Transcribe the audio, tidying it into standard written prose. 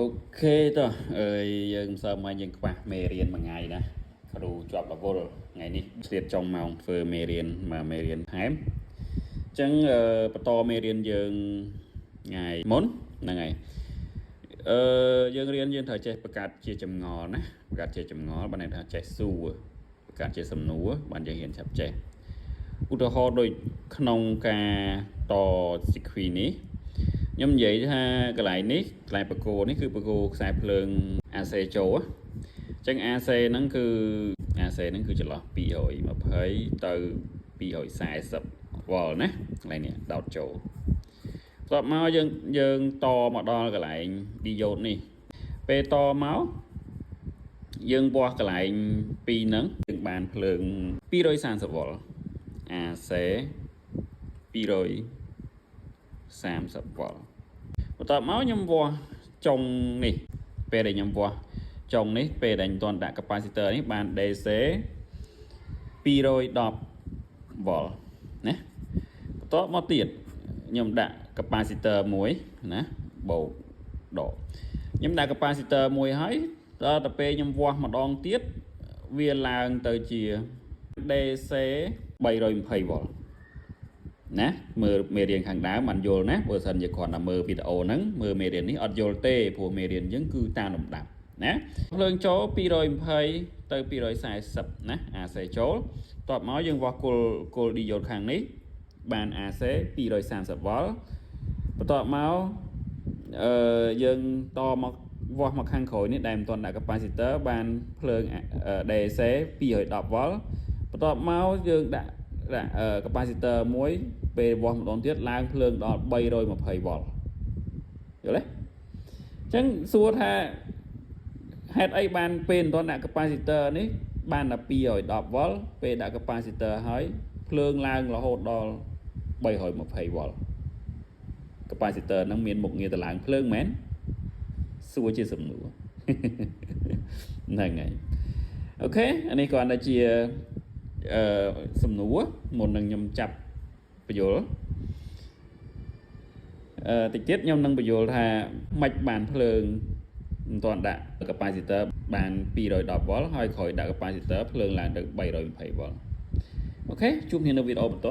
Ok តោះយើងសើមកយើងខ្វះមេរៀនមួយថ្ងៃណាគ្រូជាប់រវល់ថ្ងៃនេះឆ្លៀតចុងម៉ោងធ្វើមេរៀនមកមេរៀនថែមអញ្ចឹងបន្តមេរៀនយើងថ្ងៃមុនហ្នឹងហើយយើងរៀនយើងត្រូវចេះបង្កើតជាចម្ងល់ណាបង្កើតជាចម្ងល់បានន័យថាចេះសួរបង្កើតជាសំណួរបានយើងរៀនឆាប់ចេះឧទាហរណ៍ដូចក្នុងការតស៊ីគ្វីនេះខ្ញុំនិយាយថាកន្លែងនេះកន្លែងបកគោនេះគឺបកគោខ្សែភ្លើង AC ចូលអញ្ចឹង AC ហ្នឹងគឺ AC ហ្នឹងគឺចន្លោះ220ទៅ240វ៉ុលណាកន្លែងនេះដោតចូលបន្ទាប់មកយើងតមកដល់កន្លែង diode នេះពេលតមកយើងវាស់កន្លែង2ហ្នឹងយើងបានភ្លើង230វ៉ុល AC 230វ៉ុលបន្ទាប់មកខ្ញុំវាស់ចុងនេះពេលដែលខ្ញុំវាស់ចុងនេះពេលដែលខ្ញុំដាក់ capacitor នេះបាន DC 210វ៉ុលណាបន្ទាប់មកទៀតខ្ញុំដាក់ capacitor មួយណាបូកដកខ្ញុំដាក់ capacitor មួយហើយដល់ទៅពេលខ្ញុំវាស់ម្ដងទៀតវាឡើងទៅជា DC 320វ៉ុលណាមើលមេរៀនខាងដើមបានយល់ណាបើសិនជាគ្រាន់តែមើលវីដេអូហ្នឹងមើលមេរៀននេះអត់យល់ទេព្រោះមេរៀនយើងគឺតាមលំដាប់ណាភ្លើងចូល220ទៅ240ណា AC ចូលបន្ទាប់មកយើងវាស់គល់ diode ខាងនេះបាន AC 230វ៉ុលបន្ទាប់មកយើងតមកវាស់មកខាងក្រោយនេះដែលមិនទាន់ដាក់ capacitor បានភ្លើង DC 210វ៉ុលបន្ទាប់មកយើងដាក់capacitor មួយពេលវាស់ម្ដងទៀតឡើងភ្លើងដល់320វ៉ុលយល់ទេអញ្ចឹងសួរថាហេតុអីបានពេលមិនទាន់ដាក់ capacitor នេះបានតែ210វ៉ុលពេលដាក់ capacitor ហើយភ្លើងឡើងរហូតដល់320វ៉ុល capacitor ហ្នឹងមានមុខងារទៅឡើងភ្លើងមែនសួរជាសំណួរហ្នឹងហើយអូខេអានេះគ្រាន់តែជាសំណួរមុននឹងខ្ញុំចាប់បញ្យល់តិចទៀតខ្ញុំនឹងបញ្យល់ថាមិនបានភ្លើងមិនទាន់ដាក់ capacitor បាន210វ៉ុលហើយក្រោយដាក់ capacitor ភ្លើងឡើងទៅ320វ៉ុលអូខេជួបគ្នានៅវីដេអូបន្ត